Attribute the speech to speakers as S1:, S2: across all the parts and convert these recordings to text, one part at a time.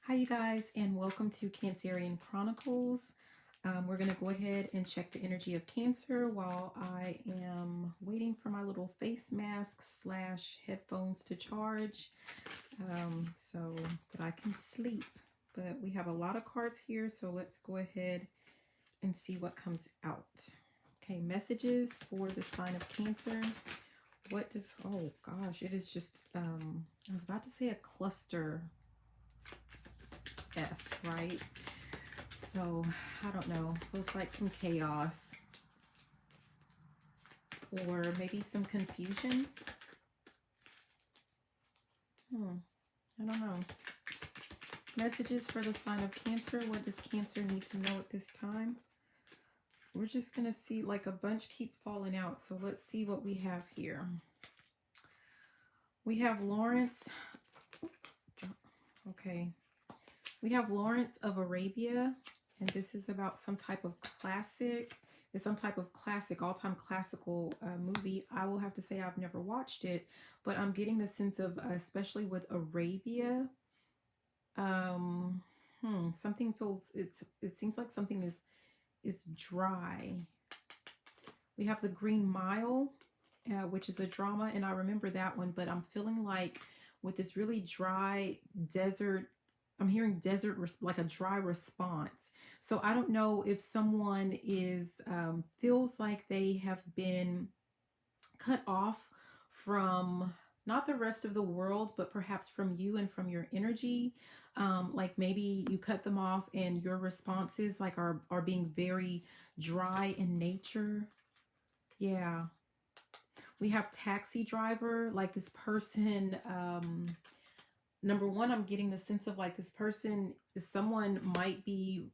S1: Hi, you guys, and welcome to Cancerian Chronicles. We're going to go ahead and check the energy of Cancer while I am waiting for my little face mask / headphones to charge so that I can sleep. But we have a lot of cards here, so let's go ahead and see what comes out. Okay, messages for the sign of Cancer. What does, oh gosh, it is just, I was about to say a cluster F, right? So, I don't know. Feels like some chaos. Or maybe some confusion. I don't know. Messages for the sign of Cancer. What does Cancer need to know at this time? We're just going to see like a bunch keep falling out. So let's see what we have here. We have Lawrence. Okay. We have Lawrence of Arabia, and this is about some type of classic. It's some type of classic, all-time classical movie. I will have to say I've never watched it, but I'm getting the sense of, especially with Arabia, something feels, it seems like something is dry. We have The Green Mile, which is a drama, and I remember that one, but I'm feeling like with this really dry desert, I'm hearing desert, like a dry response. So I don't know if someone is, feels like they have been cut off from not the rest of the world, but perhaps from you and from your energy. Like maybe you cut them off and your responses like are being very dry in nature. Yeah. We have taxi driver, like this person, number one, I'm getting the sense of like this person is someone might be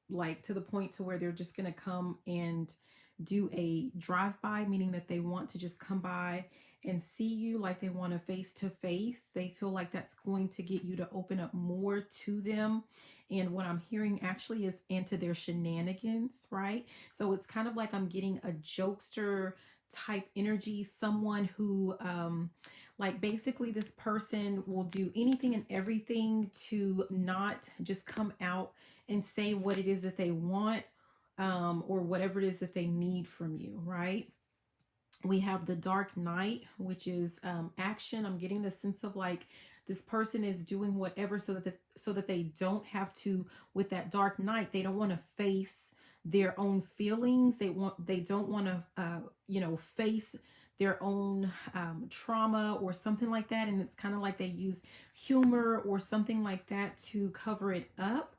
S1: like to the point to where they're just going to come and do a drive-by, meaning that they want to just come by and see you, like they want a face-to-face. They feel like that's going to get you to open up more to them. And what I'm hearing actually is into their shenanigans, right? So it's kind of like I'm getting a jokester type energy, someone who like basically this person will do anything and everything to not just come out and say what it is that they want, or whatever it is that they need from you, right? We have the Dark Knight, which is action. I'm getting the sense of like this person is doing whatever so that they don't have to, with that Dark Knight, they don't want to face their own feelings. They don't want to face their own trauma or something like that. And it's kind of like they use humor or something like that to cover it up.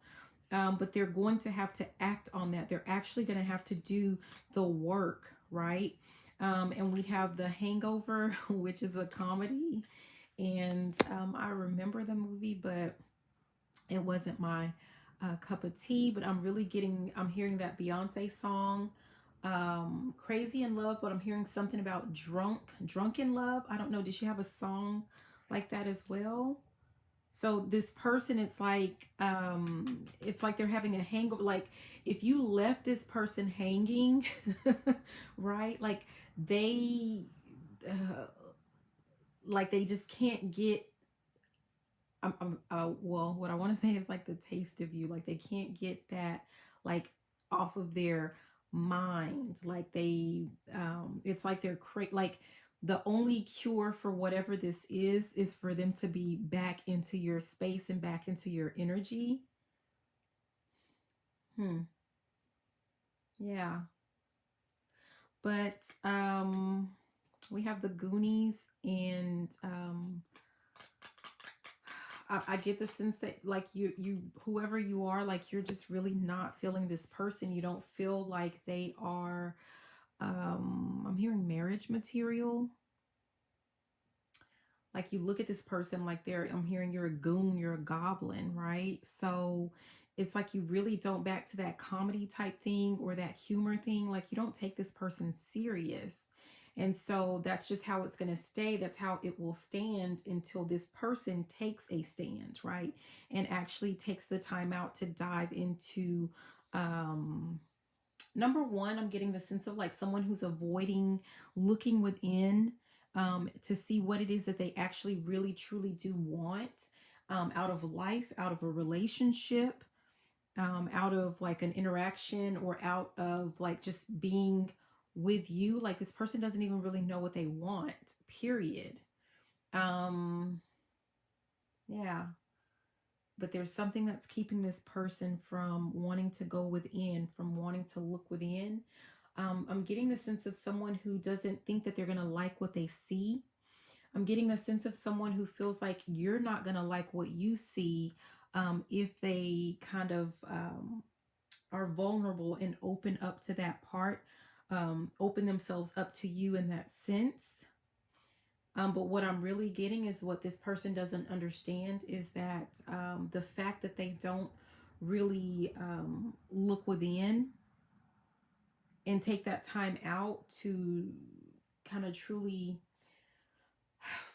S1: But they're going to have to act on that. They're actually going to have to do the work, right? And we have The Hangover, which is a comedy. And I remember the movie, but it wasn't my cup of tea. But I'm hearing that Beyonce song, Crazy in Love, but I'm hearing something about drunk in love. I don't know. Did she have a song like that as well? So this person, it's like they're having a hangover. Like if you left this person hanging, right? Like they just can't get. Well, what I want to say is like the taste of you. Like they can't get that like off of their minds. Like it's like they're like the only cure for whatever this is for them to be back into your space and back into your energy. Yeah. But we have the Goonies, and I get the sense that like you whoever you are, like you're just really not feeling this person. You don't feel like they are, I'm hearing marriage material. Like you look at this person like I'm hearing you're a goon, you're a goblin, right? So it's like you really don't, back to that comedy type thing or that humor thing, like you don't take this person serious. And so that's just how it's going to stay. That's how it will stand until this person takes a stand, right? And actually takes the time out to dive into, number one, I'm getting the sense of like someone who's avoiding looking within, to see what it is that they actually really truly do want. out of life, out of a relationship, out of like an interaction, or out of like just being with you. Like this person doesn't even really know what they want, period. Um, yeah. But there's something that's keeping this person from wanting to go within, from wanting to look within. I'm getting the sense of someone who doesn't think that they're going to like what they see. I'm getting the sense of someone who feels like you're not going to like what you see, if they kind of are vulnerable and open up to that part, open themselves up to you in that sense. But what I'm really getting is what this person doesn't understand is that the fact that they don't really look within and take that time out to kind of truly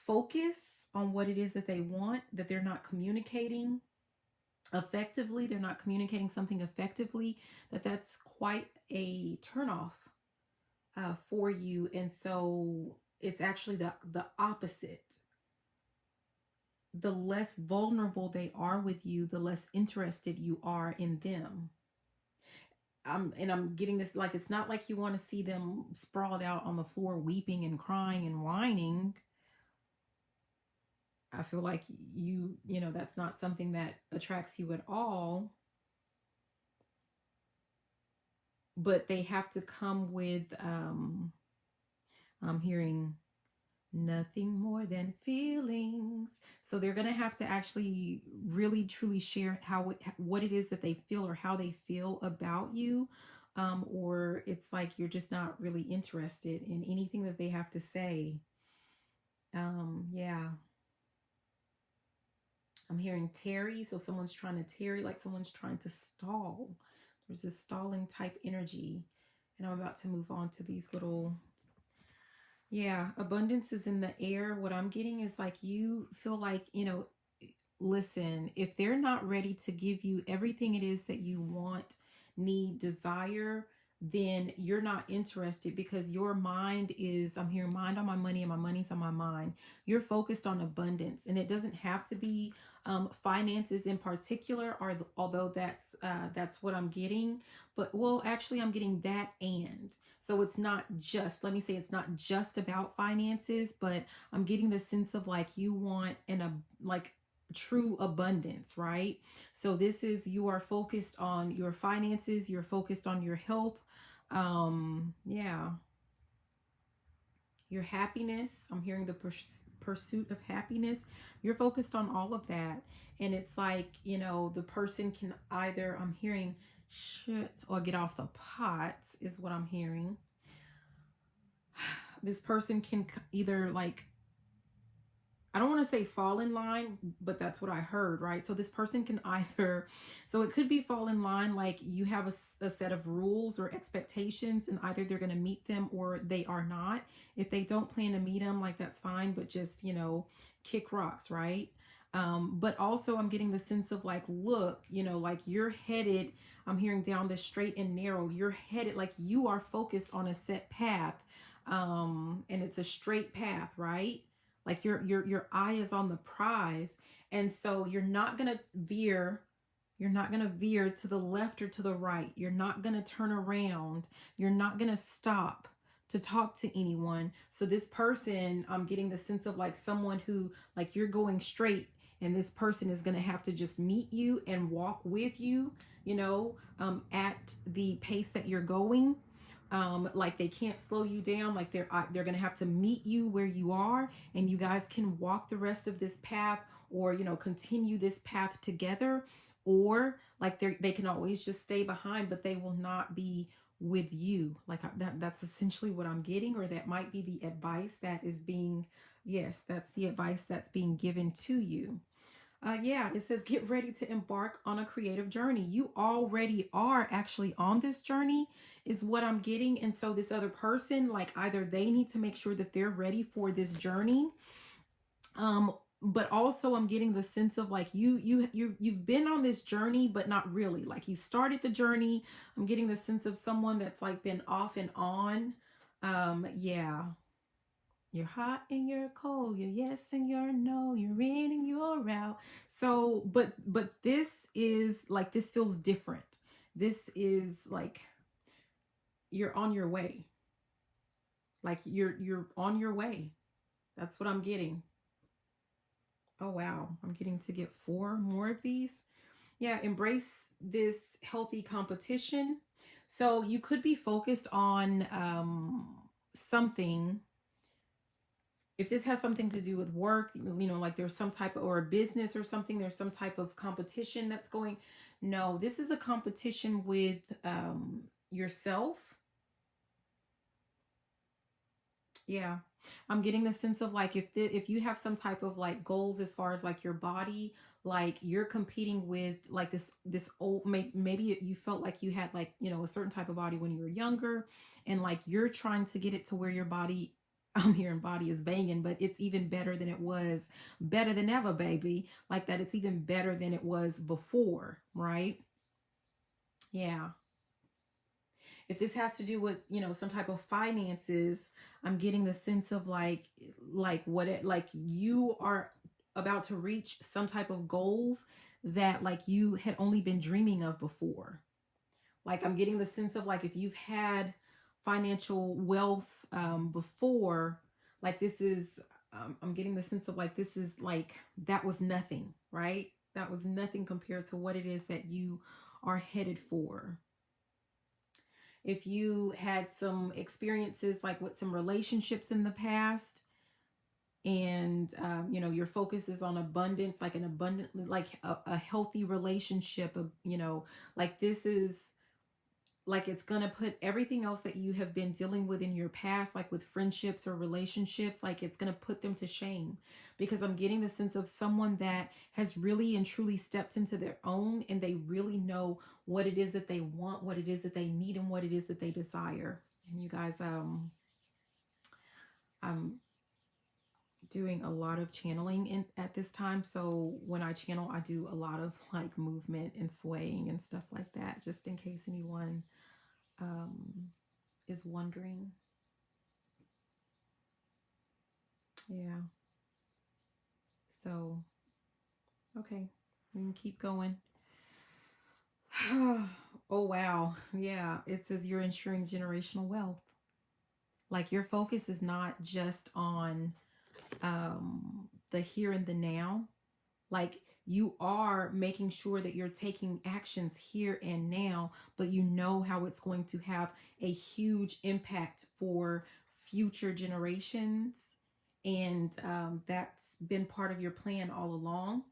S1: focus on what it is that they want, that they're not communicating effectively, they're not communicating something effectively, that's quite a turnoff for you. And so it's actually the opposite. The less vulnerable they are with you, the less interested you are in them. And I'm getting this, like, it's not like you want to see them sprawled out on the floor weeping and crying and whining. I feel like you know, that's not something that attracts you at all. But they have to come with, I'm hearing nothing more than feelings. So they're going to have to actually really truly share what it is that they feel, or how they feel about you. Or it's like you're just not really interested in anything that they have to say. Yeah. I'm hearing tarry. So someone's trying to tarry, like someone's trying to stall. There's this stalling type energy. And I'm about to move on to these little, yeah, abundance is in the air. What I'm getting is like you feel like, you know, listen, if they're not ready to give you everything it is that you want, need, desire, then you're not interested, because your mind is, I'm hearing mind on my money and my money's on my mind. You're focused on abundance, and it doesn't have to be finances in particular, or although that's what I'm getting. But well, actually I'm getting that. And so it's not just, let me say, it's not just about finances, but I'm getting the sense of like you want like true abundance, right? So this is, you are focused on your finances, you're focused on your health, yeah, your happiness. I'm hearing the pursuit of happiness. You're focused on all of that. And it's like, you know, the person can either, I'm hearing shit or get off the pot is what I'm hearing. This person can either, like, I don't want to say fall in line, but that's what I heard, right? So this person can either, so it could be fall in line, like you have a set of rules or expectations, and either they're going to meet them or they are not. If they don't plan to meet them, like that's fine, but just, you know, kick rocks, right? But also I'm getting the sense of like, look, you know, like you're headed, I'm hearing down this straight and narrow, you're headed, like you are focused on a set path, and it's a straight path, right? Like your eye is on the prize. And so you're not going to veer. You're not going to veer to the left or to the right. You're not going to turn around. You're not going to stop to talk to anyone. So this person, I'm getting the sense of like someone who, like, you're going straight, and this person is going to have to just meet you and walk with you, you know, at the pace that you're going. Like they can't slow you down. Like they're going to have to meet you where you are, and you guys can walk the rest of this path, or, you know, continue this path together, or like they can always just stay behind, but they will not be with you. Like that's essentially what I'm getting, or that might be the advice that is being, yes, that's the advice that's being given to you. Yeah, it says get ready to embark on a creative journey. You already are actually on this journey, is what I'm getting. And so this other person, like either they need to make sure that they're ready for this journey. But also I'm getting the sense of like you've been on this journey, but not really. Like you started the journey. I'm getting the sense of someone that's like been off and on. Yeah. You're hot and you're cold, you're yes and you're no, you're in and you're out. So, but this is like, this feels different. This is like you're on your way. Like you're on your way. That's what I'm getting. Oh wow, I'm getting to get 4 more of these. Yeah, embrace this healthy competition. So you could be focused on something. If this has something to do with work, like there's some type of, or a business or something, there's some type of competition that's going. No, this is a competition with yourself. Yeah. I'm getting the sense of like, if you have some type of like goals as far as like your body, like you're competing with like this old, maybe you felt like you had like, a certain type of body when you were younger, and like you're trying to get it to where your body, I'm hearing body is banging, but it's even better than it was, better than ever, baby. Like that, it's even better than it was before, right? Yeah. If this has to do with, some type of finances, I'm getting the sense of like what it, like you are about to reach some type of goals that like you had only been dreaming of before. Like I'm getting the sense of like, if you've had financial wealth before, like this is, I'm getting the sense of like, this is like, that was nothing, right? That was nothing compared to what it is that you are headed for. If you had some experiences like with some relationships in the past, and your focus is on abundance, like an abundant, like a healthy relationship, like this is like, it's going to put everything else that you have been dealing with in your past, like with friendships or relationships, like it's going to put them to shame, because I'm getting the sense of someone that has really and truly stepped into their own, and they really know what it is that they want, what it is that they need, and what it is that they desire. And you guys, I'm doing a lot of channeling at this time. So when I channel, I do a lot of like movement and swaying and stuff like that, just in case anyone is wondering. Yeah. So, okay, we can keep going. Oh, wow. Yeah. It says you're ensuring generational wealth. Like your focus is not just on the here and the now. Like you are making sure that you're taking actions here and now, but you know how it's going to have a huge impact for future generations. And that's been part of your plan all along.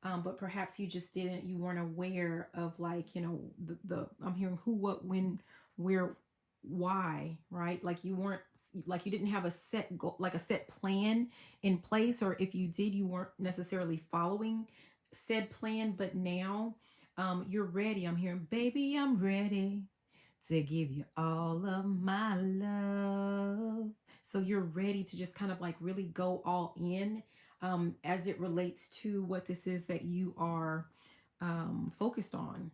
S1: But perhaps you just you weren't aware of like, the I'm hearing who, what, when, where, why, right? Like you weren't, like you didn't have a set goal, like a set plan in place, or if you did, you weren't necessarily following said plan. But now you're ready. I'm hearing, baby, I'm ready to give you all of my love. So you're ready to just kind of like really go all in as it relates to what this is that you are focused on.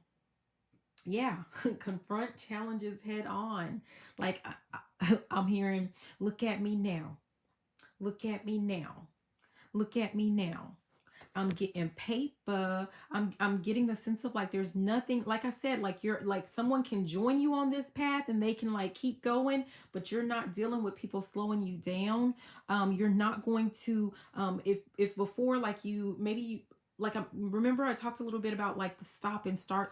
S1: Yeah, confront challenges head on. Like I'm hearing, look at me now. Look at me now. Look at me now. I'm getting paper. I'm getting the sense of like there's nothing, like I said, like you're like someone can join you on this path and they can like keep going, but you're not dealing with people slowing you down. You're not going to if before, like you maybe you, like I remember I talked a little bit about like the stop and start,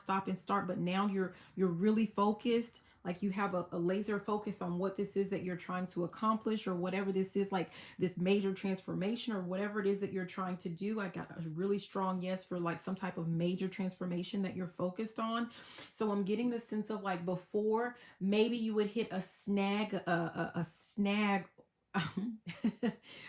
S1: but now you're really focused. Like you have a laser focus on what this is that you're trying to accomplish, or whatever this is, like this major transformation or whatever it is that you're trying to do. I got a really strong yes for like some type of major transformation that you're focused on. So I'm getting the sense of like before, maybe you would hit a snag, a snag.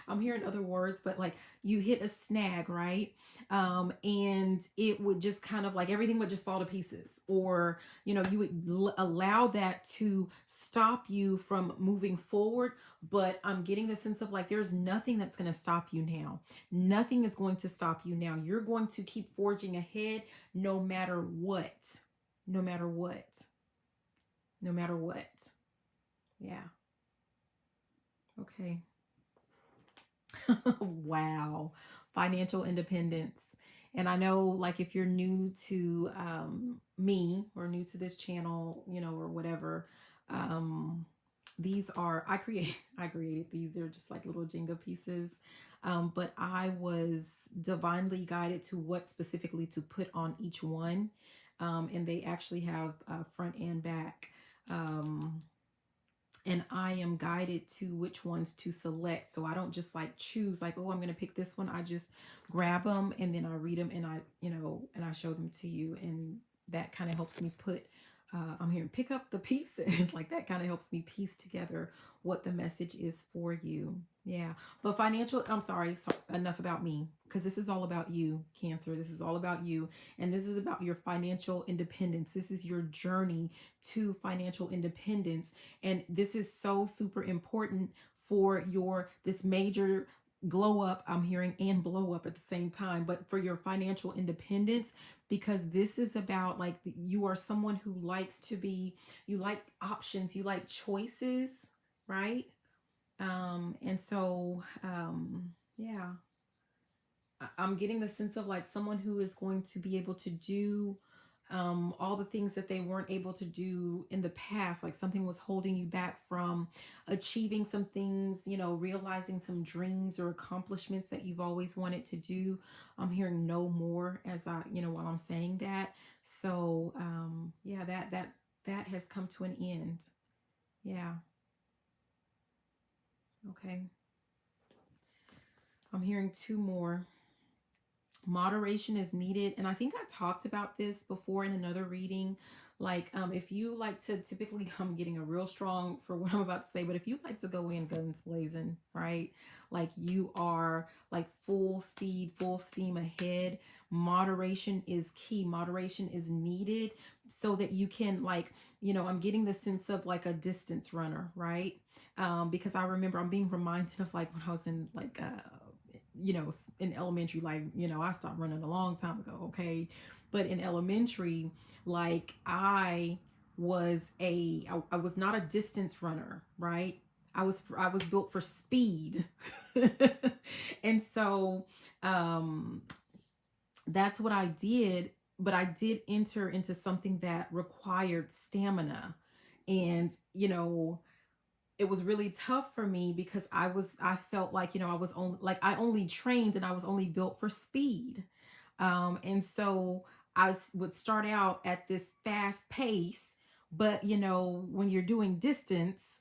S1: I'm hearing other words, but like you hit a snag, right? And it would just kind of like everything would just fall to pieces, or you would allow that to stop you from moving forward. But I'm getting the sense of like there's nothing that's going to stop you now. Nothing is going to stop you now. You're going to keep forging ahead no matter what. No matter what. No matter what. Yeah. Okay. Wow. Financial independence. And I know, like, if you're new to me or new to this channel, you know, or whatever, um, these are, I created these. They're just like little Jenga pieces. But I was divinely guided to what specifically to put on each one. And they actually have front and back. And I am guided to which ones to select. So I don't just like choose like, oh, I'm going to pick this one. I just grab them and then I read them and I, you know, and I show them to you. And that kind of helps me put, I'm here to pick up the pieces. Like that kind of helps me piece together what the message is for you. Yeah. But financial, I'm sorry, so enough about me, because this is all about you, Cancer. This is all about you. And this is about your financial independence. This is your journey to financial independence. And this is so super important for this major glow up, I'm hearing, and blow up at the same time, but for your financial independence, because this is about like, you are someone who likes to be, you like options, you like choices, right? And so, yeah, I'm getting the sense of like someone who is going to be able to do all the things that they weren't able to do in the past. Like something was holding you back from achieving some things, you know, realizing some dreams or accomplishments that you've always wanted to do. I'm hearing no more as I, you know, while I'm saying that. So, yeah, that has come to an end. Yeah. Okay. I'm hearing two more. Moderation is needed, and I think I talked about this before in another reading. Like if you like to, typically, I'm getting a real strong for what I'm about to say, but if you like to go in guns blazing, right, like you are like full speed, full steam ahead, moderation is key. Moderation is needed so that you can, like, you know, I'm getting the sense of like a distance runner, right? Because I remember I'm being reminded of like when I was in like you know, in elementary, like, you know, I stopped running a long time ago, okay? But in elementary, like I was not a distance runner, right? I was built for speed. And so that's what I did, but I did enter into something that required stamina. And, you know, it was really tough for me because I felt like, you know, I only trained and I was only built for speed. And so would start out at this fast pace, but you know, when you're doing distance,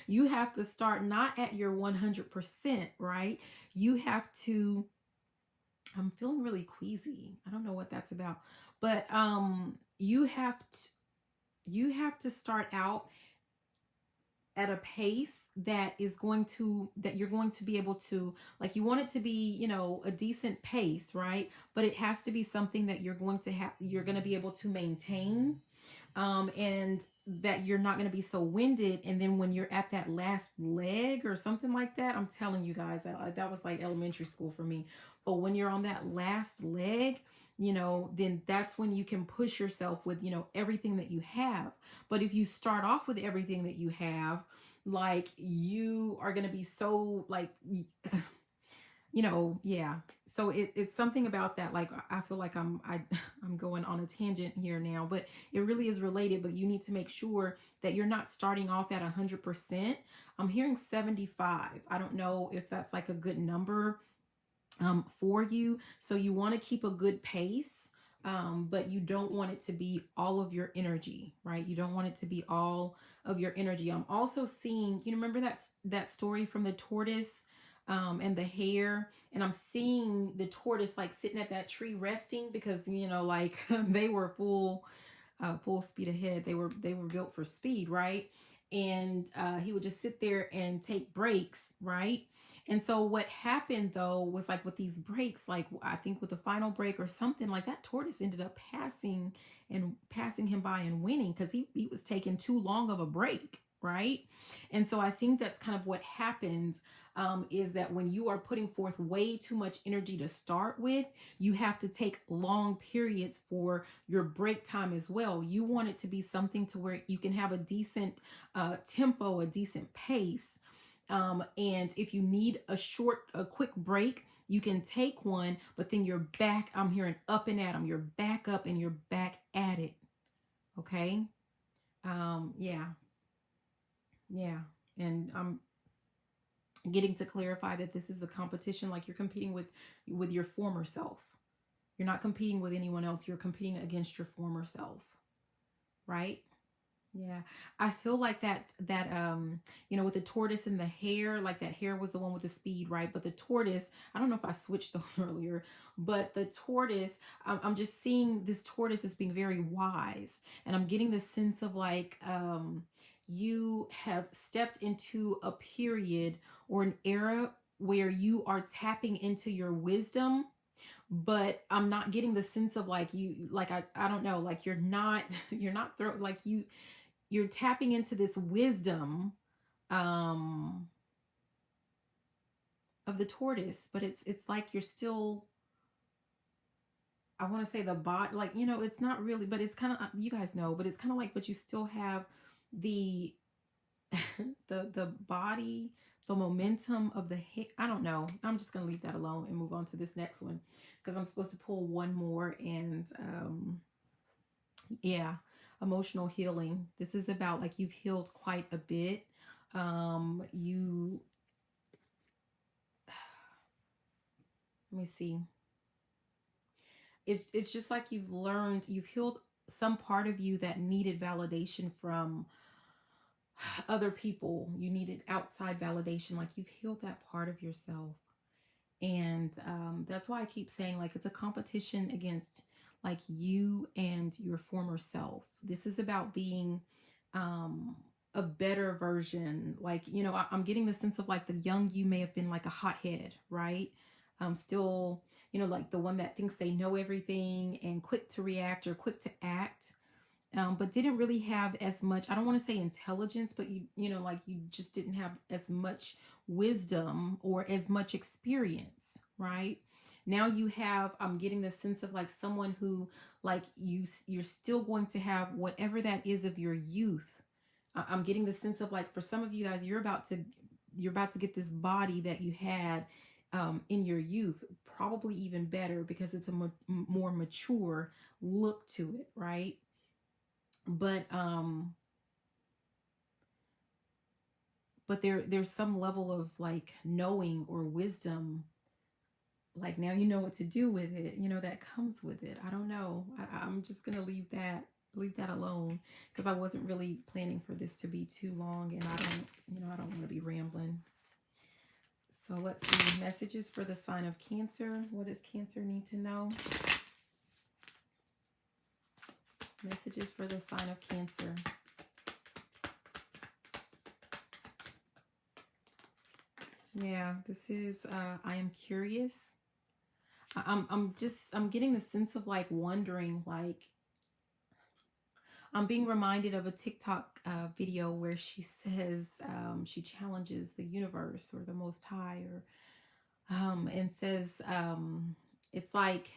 S1: you have to start not at your 100%, right? You have to, I'm feeling really queasy. I don't know what that's about, but you have to start out at a pace that you're going to be able to, like, you want it to be, you know, a decent pace, right? But it has to be something that you're going to be able to maintain, and that you're not going to be so winded. And then when you're at that last leg or something like that, I'm telling you guys that was like elementary school for me. But when you're on that last leg, you know, then that's when you can push yourself with, you know, everything that you have. But if you start off with everything that you have, like, you are going to be so like, you know, yeah. So it's something about that. Like, I feel like I'm going on a tangent here now, but it really is related. But you need to make sure that you're not starting off at 100%. I'm hearing 75. I don't know if that's like a good number for you. So you want to keep a good pace, but you don't want it to be all of your energy, right? You don't want it to be all of your energy. I'm also seeing, you remember that story from the tortoise and the hare, and I'm seeing the tortoise like sitting at that tree resting because, you know, like they were full speed ahead. They were built for speed, right? And he would just sit there and take breaks, right? And so what happened though was, like, with these breaks, like I think with the final break or something, like that tortoise ended up passing him by and winning because he was taking too long of a break, right? And so I think that's kind of what happens, is that when you are putting forth way too much energy to start with, you have to take long periods for your break time as well. You want it to be something to where you can have a decent tempo, a decent pace, And if you need a quick break, you can take one, but then you're back. I'm hearing up and at them. You're back up and you're back at it. Okay. Yeah. Yeah. And I'm getting to clarify that this is a competition, like you're competing with your former self. You're not competing with anyone else. You're competing against your former self. Right? Yeah, I feel like with the tortoise and the hare, like that hare was the one with the speed, right? But the tortoise, I don't know if I switched those earlier, but the tortoise, I'm just seeing this tortoise as being very wise, and I'm getting the sense of like you have stepped into a period or an era where you are tapping into your wisdom, but I'm not getting the sense of like I don't know, like you're tapping into this wisdom of the tortoise, but it's like you're still, I want to say the bot, like, it's not really, but it's kind of, you guys know, but it's kind of like, but you still have the the body, the momentum of the head. I don't know. I'm just gonna leave that alone and move on to this next one, because I'm supposed to pull one more. And yeah, emotional healing. This is about like you've healed quite a bit. You let me see. It's just like you've healed some part of you that needed validation from other people. You needed outside validation. Like you've healed that part of yourself. And that's why I keep saying like it's a competition against like you and your former self. This is about being a better version. Like, I'm getting the sense of like the young you may have been like a hothead, right? Still, like the one that thinks they know everything and quick to react or quick to act. But didn't really have as much, I don't want to say intelligence, but like you just didn't have as much wisdom or as much experience, right? Now you have, I'm getting the sense of like someone who like you're still going to have whatever that is of your youth. I'm getting the sense of like, for some of you guys, you're about to get this body that you had in your youth, probably even better, because it's a more mature look to it, right? But there's some level of like knowing or wisdom, like now you know what to do with it, that comes with it. I don't know. I'm just gonna leave that alone, because I wasn't really planning for this to be too long, and I don't want to be rambling. So let's see, messages for the sign of Cancer. What does Cancer need to know? Messages for the sign of Cancer. Yeah, this is I am curious. I'm getting the sense of like wondering, like I'm being reminded of a TikTok video where she says she challenges the universe or the Most High, or and says it's like,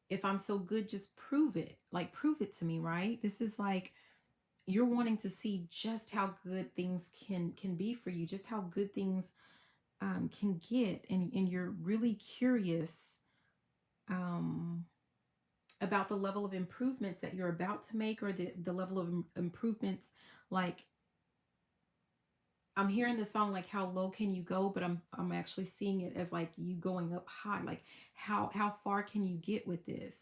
S1: if I'm so good, just prove it. Like, prove it to me, right? This is like you're wanting to see just how good things can be for you, just how good things can get, and you're really curious about the level of improvements that you're about to make, or the level of improvements. Like, I'm hearing the song like how low can you go, but I'm actually seeing it as like you going up high. Like how far can you get with this?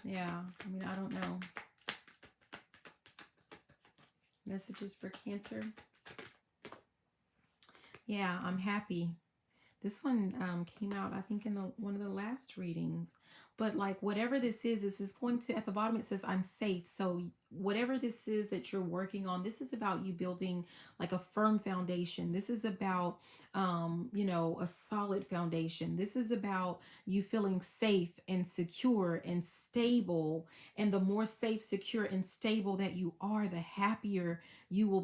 S1: Yeah, I mean, I don't know. Messages for Cancer. Yeah, I'm happy. This one came out, I think, in one of the last readings. But like whatever this is going to, at the bottom it says I'm safe. So whatever this is that you're working on, this is about you building like a firm foundation. This is about a solid foundation. This is about you feeling safe and secure and stable. And the more safe, secure, and stable that you are, the happier you will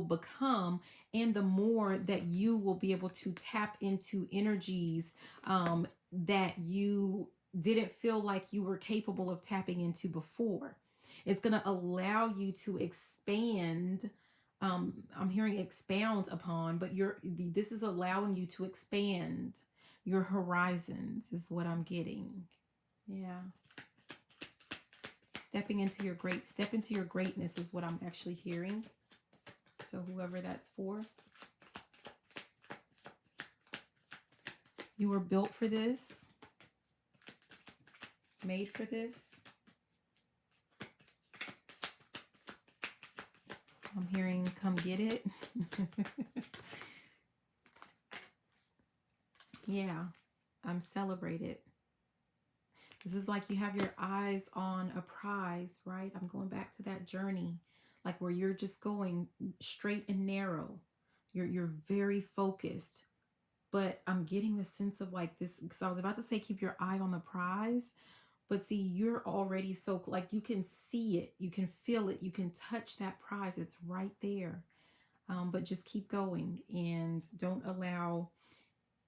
S1: become, and the more that you will be able to tap into energies that you didn't feel like you were capable of tapping into before. It's going to allow you to expand I'm hearing expound upon, but this is allowing you to expand your horizons is what I'm getting. Yeah. Step into your greatness is what I'm actually hearing. So whoever that's for, you were built for this, made for this. I'm hearing come get it. Yeah, I'm celebrated. This is like you have your eyes on a prize, right? I'm going back to that journey, like where you're just going straight and narrow. You're very focused. But I'm getting the sense of like this, because I was about to say keep your eye on the prize, but see, you're already so, like, you can see it, you can feel it, you can touch that prize. It's right there. But just keep going and don't allow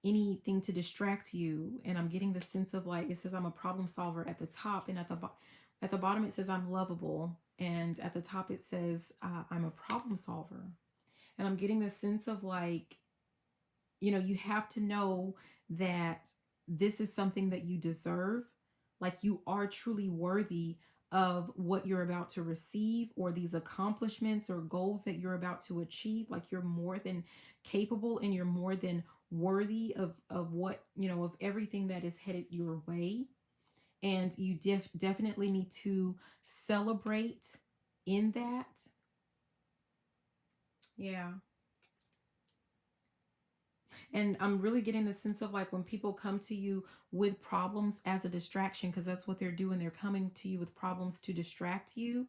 S1: anything to distract you. And I'm getting the sense of like, it says I'm a problem solver at the top, and at the bottom it says I'm lovable, and at the top it says I'm a problem solver. And I'm getting the sense of like, you know, you have to know that this is something that you deserve. Like, you are truly worthy of what you're about to receive, or these accomplishments or goals that you're about to achieve. Like, you're more than capable, and you're more than worthy of what, you know, of everything that is headed your way. And you definitely need to celebrate in that. Yeah. And I'm really getting the sense of like when people come to you with problems as a distraction, because that's what they're doing. They're coming to you with problems to distract you.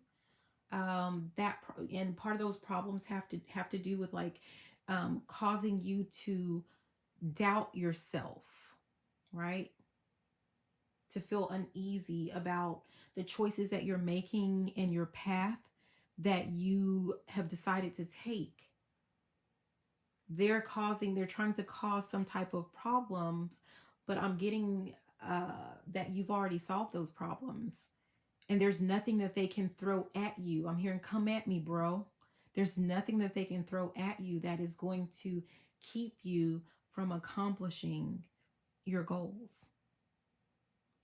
S1: And part of those problems have to do with like causing you to doubt yourself, right? To feel uneasy about the choices that you're making and your path that you have decided to take. They're trying to cause some type of problems, but I'm getting that you've already solved those problems, and there's nothing that they can throw at you. I'm hearing, come at me, bro. There's nothing that they can throw at you that is going to keep you from accomplishing your goals.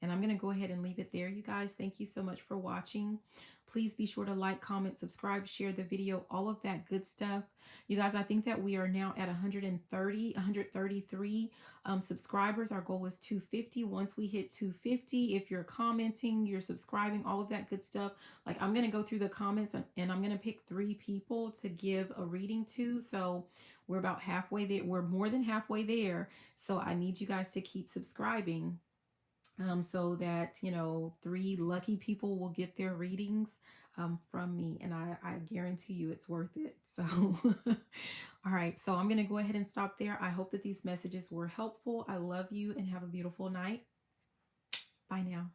S1: And I'm going to go ahead and leave it there, you guys. Thank you so much for watching. Please be sure to like, comment, subscribe, share the video, all of that good stuff. You guys, I think that we are now at 133 subscribers. Our goal is 250. Once we hit 250, if you're commenting, you're subscribing, all of that good stuff, like, I'm going to go through the comments and I'm going to pick 3 people to give a reading to. So we're about halfway there. We're more than halfway there. So I need you guys to keep subscribing. So that, you know, 3 lucky people will get their readings from me, and I guarantee you it's worth it. So all right, so I'm going to go ahead and stop there. I hope that these messages were helpful. I love you and have a beautiful night. Bye now.